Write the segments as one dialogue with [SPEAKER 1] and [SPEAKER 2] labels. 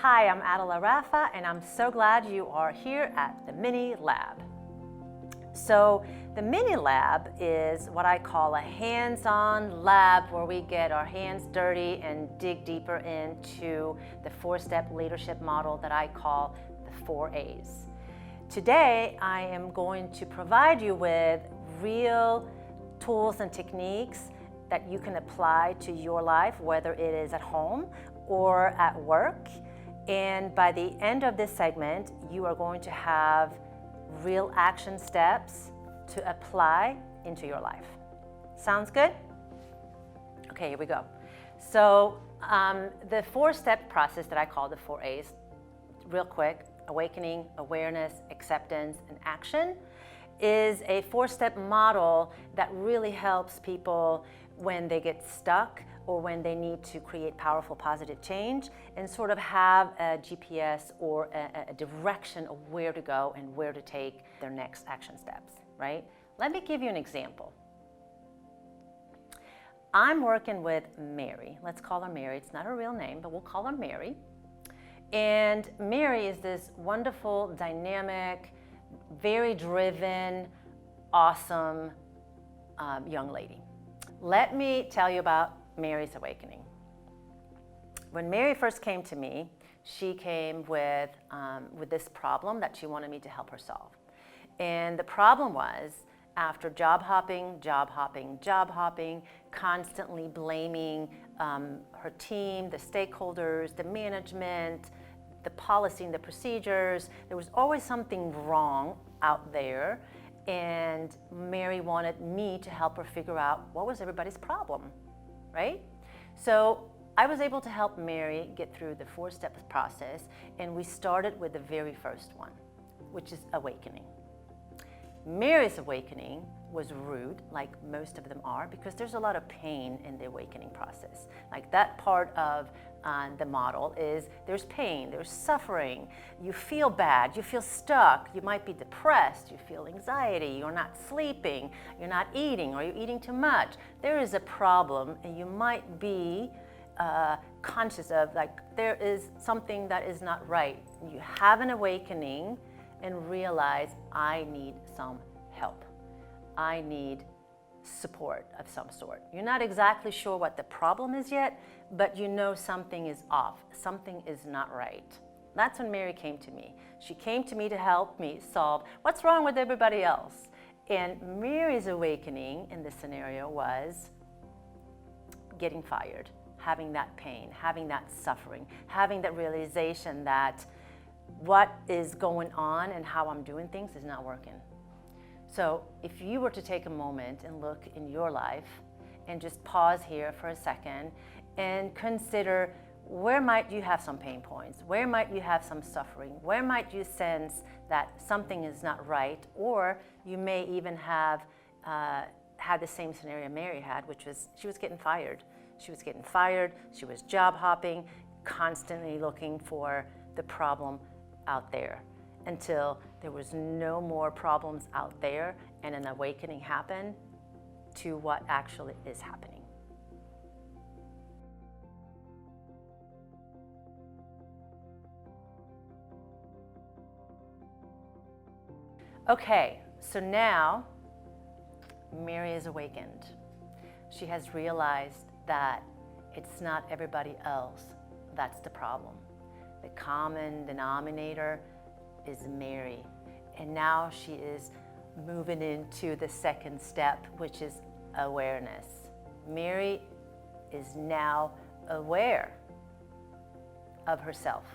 [SPEAKER 1] Hi, I'm Adela Raffa, and I'm so glad you are here at the Mini Lab. So the Mini Lab is what I call a hands-on lab where we get our hands dirty and dig deeper into the four-step leadership model that I call the 4 A's. Today, I am going to provide you with real tools and techniques that you can apply to your life, whether it is at home or at work. And by the end of this segment, you are going to have real action steps to apply into your life. Sounds good? Okay, here we go. So the 4-step process that I call the 4 A's, real quick: awakening, awareness, acceptance, and action, is a 4-step model that really helps people when they get stuck or when they need to create powerful positive change and sort of have a GPS or a direction of where to go and where to take their next action steps, right? Let me give you an example. I'm working with Mary. Let's call her Mary. It's not her real name, but we'll call her Mary. And Mary is this wonderful, dynamic, very driven, awesome young lady. Let me tell you about Mary's awakening. When Mary first came to me, she came with this problem that she wanted me to help her solve. And the problem was, after job hopping, constantly blaming her team, the stakeholders, the management, the policy and the procedures, there was always something wrong out there. And Mary wanted me to help her figure out what was everybody's problem, right? So I was able to help Mary get through the 4-step process, and we started with the very first one, which is awakening. Mary's awakening was rude, like most of them are, because there's a lot of pain in the awakening process. Like, that part of the model is there's pain, there's suffering, you feel bad, you feel stuck, you might be depressed, you feel anxiety, you're not sleeping, you're not eating, or you're eating too much. There is a problem, and you might be conscious of, like, there is something that is not right. You have an awakening and realize, I need some help. I need support of some sort. You're not exactly sure what the problem is yet, but you know something is off. Something is not right. That's when Mary came to me. She came to me to help me solve what's wrong with everybody else. And Mary's awakening in this scenario was getting fired, having that pain, having that suffering, having that realization that what is going on and how I'm doing things is not working. So if you were to take a moment and look in your life and just pause here for a second and consider, where might you have some pain points? Where might you have some suffering? Where might you sense that something is not right? Or you may even have had the same scenario Mary had, which was she was getting fired. She was getting fired, she was job hopping, constantly looking for the problem out there, until there was no more problems out there and an awakening happened to what actually is happening. Okay, so now Mary is awakened. She has realized that it's not everybody else that's the problem. The common denominator is Mary. And now she is moving into the second step, which is awareness. Mary is now aware of herself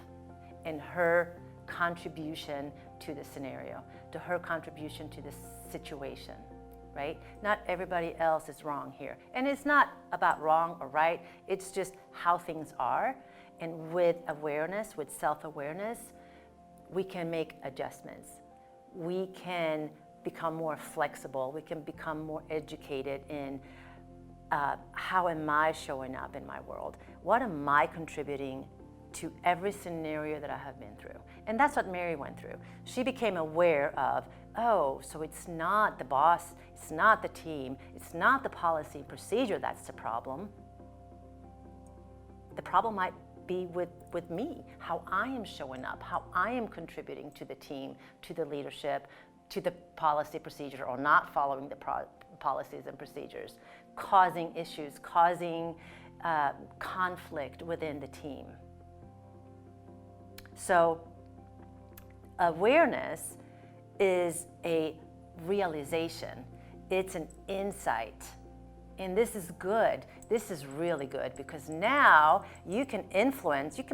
[SPEAKER 1] and her contribution to the scenario, to her contribution to the situation, right? Not everybody else is wrong here. And it's not about wrong or right, it's just how things are. And with awareness, with self-awareness, we can make adjustments. We can become more flexible. We can become more educated in how am I showing up in my world? What am I contributing to every scenario that I have been through? And that's what Mary went through. She became aware of, oh, so it's not the boss, it's not the team, it's not the policy and procedure that's the problem. The problem might be with me, how I am showing up, how I am contributing to the team, to the leadership, to the policy procedure, or not following the policies and procedures, causing issues, causing conflict within the team. So awareness is a realization. It's an insight. And this is good. This is really good, because now you can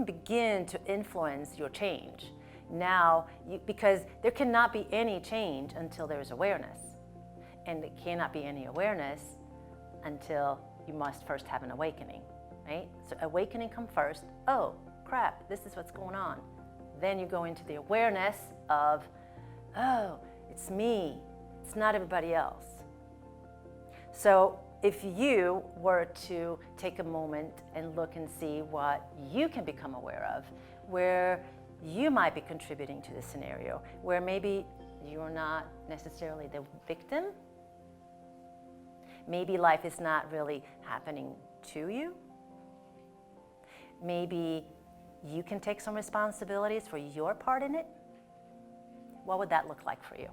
[SPEAKER 1] begin to influence your change. Now, because there cannot be any change until there is awareness. And there cannot be any awareness until you must first have an awakening, right? So awakening comes first. Oh, crap, this is what's going on. Then you go into the awareness of, oh, it's me. It's not everybody else. So if you were to take a moment and look and see what you can become aware of, where you might be contributing to the scenario, where maybe you're not necessarily the victim, maybe life is not really happening to you, maybe you can take some responsibilities for your part in it, what would that look like for you?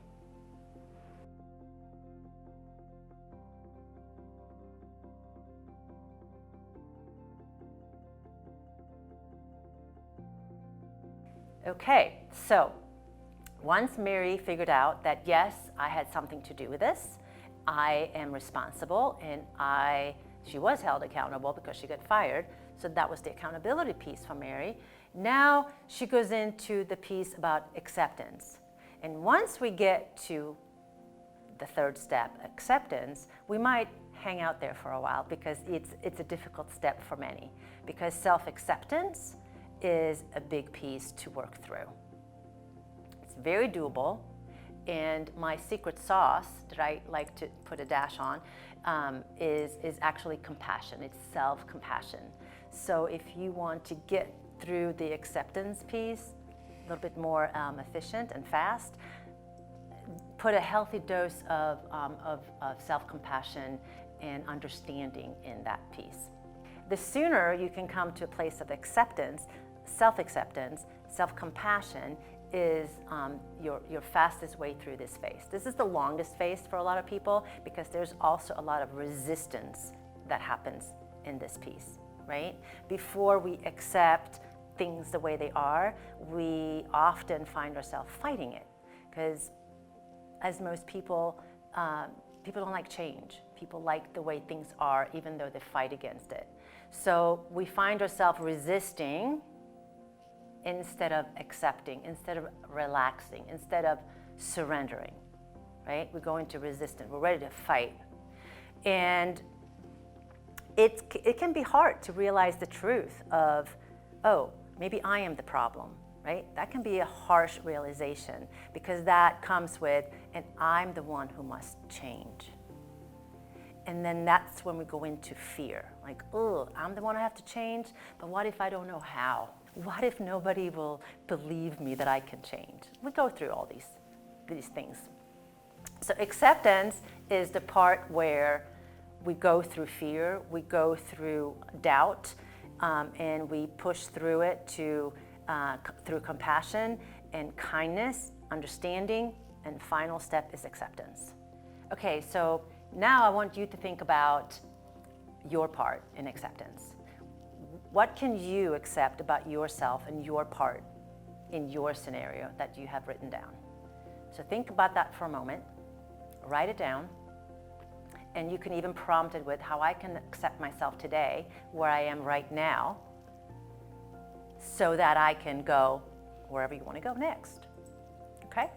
[SPEAKER 1] Okay, so once Mary figured out that yes, I had something to do with this, I am responsible, and she was held accountable because she got fired, so that was the accountability piece for Mary. Now she goes into the piece about acceptance. And once we get to the third step, acceptance, we might hang out there for a while, because it's a difficult step for many, because self-acceptance is a big piece to work through. It's very doable, and my secret sauce that I like to put a dash on is actually compassion. It's self-compassion. So if you want to get through the acceptance piece a little bit more efficient and fast, put a healthy dose of self-compassion and understanding in that piece. The sooner you can come to a place of acceptance, self-acceptance, self-compassion is your fastest way through this phase. This is the longest phase for a lot of people, because there's also a lot of resistance that happens in this piece, right? Before we accept things the way they are, we often find ourselves fighting it, because as most people, people don't like change. People like the way things are, even though they fight against it. So we find ourselves resisting instead of accepting, instead of relaxing, instead of surrendering, right? We go into resistance. We're ready to fight. And it can be hard to realize the truth of, oh, maybe I am the problem, right? That can be a harsh realization, because that comes with, and I'm the one who must change. And then that's when we go into fear, like, oh, I'm the one who have to change, but what if I don't know how? What if nobody will believe me that I can change? We go through all these things. So acceptance is the part where we go through fear, we go through doubt, and we push through it through compassion and kindness, understanding, and final step is acceptance. Okay, so now I want you to think about your part in acceptance. What can you accept about yourself and your part in your scenario that you have written down? So think about that for a moment, write it down, and you can even prompt it with how I can accept myself today, where I am right now, so that I can go wherever you want to go next. Okay?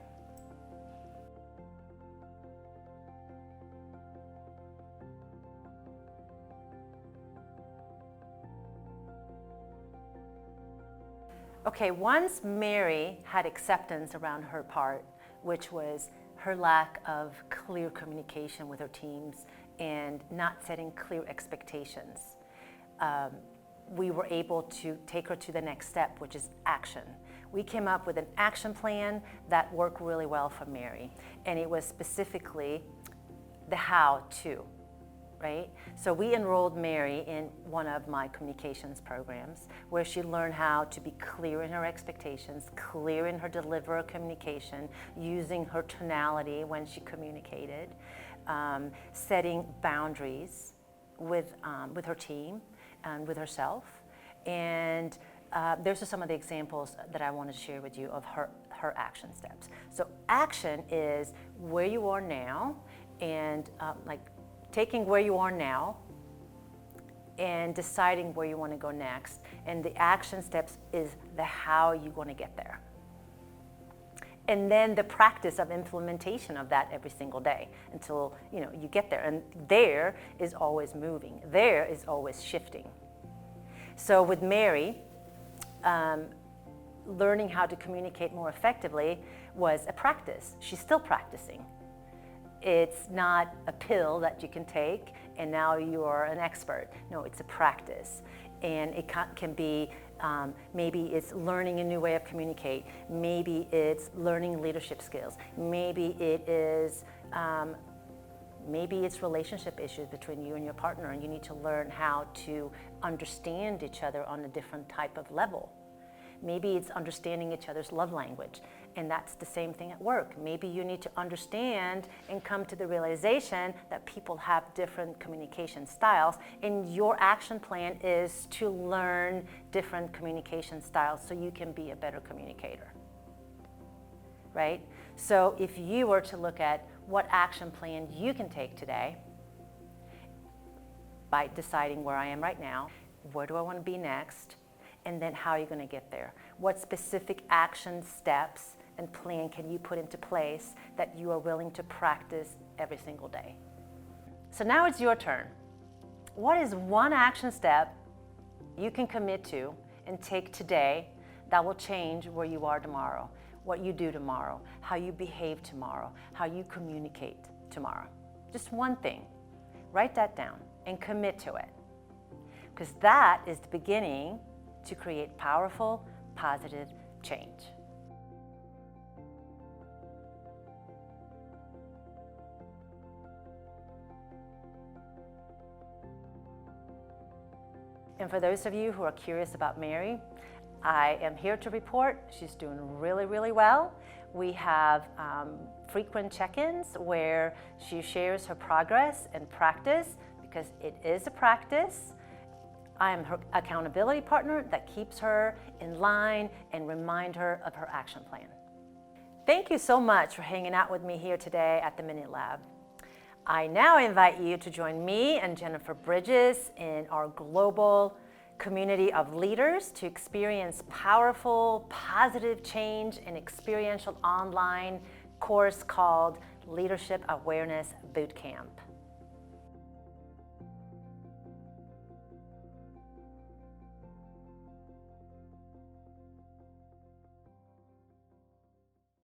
[SPEAKER 1] Okay, once Mary had acceptance around her part, which was her lack of clear communication with her teams and not setting clear expectations, we were able to take her to the next step, which is action. We came up with an action plan that worked really well for Mary, and it was specifically the how to. right? So we enrolled Mary in one of my communications programs where she learned how to be clear in her expectations, clear in her delivery communication, using her tonality when she communicated, setting boundaries with her team and with herself. And those are some of the examples that I want to share with you of her action steps. So action is where you are now, and like taking where you are now and deciding where you want to go next. And the action steps is the how you're going to get there. And then the practice of implementation of that every single day until you get there. And there is always moving. There is always shifting. So with Mary, learning how to communicate more effectively was a practice. She's still practicing. It's not a pill that you can take and now you're an expert. No, it's a practice. And it can be, maybe it's learning a new way of communicate. Maybe it's learning leadership skills. Maybe it's relationship issues between you and your partner, and you need to learn how to understand each other on a different type of level. Maybe it's understanding each other's love language, and that's the same thing at work. Maybe you need to understand and come to the realization that people have different communication styles, and your action plan is to learn different communication styles so you can be a better communicator, right? So if you were to look at what action plan you can take today by deciding where I am right now, where do I want to be next, and then how are you going to get there? What specific action steps and plan can you put into place that you are willing to practice every single day? So now it's your turn. What is one action step you can commit to and take today that will change where you are tomorrow, what you do tomorrow, how you behave tomorrow, how you communicate tomorrow? Just one thing. Write that down and commit to it, because that is the beginning to create powerful, positive change. And for those of you who are curious about Mary, I am here to report she's doing really, really well. We have frequent check-ins where she shares her progress and practice, because it is a practice. I am her accountability partner that keeps her in line and remind her of her action plan. Thank you so much for hanging out with me here today at the Minute Lab. I now invite you to join me and Jennifer Bridges in our global community of leaders to experience powerful, positive change in experiential online course called Leadership Awareness Bootcamp.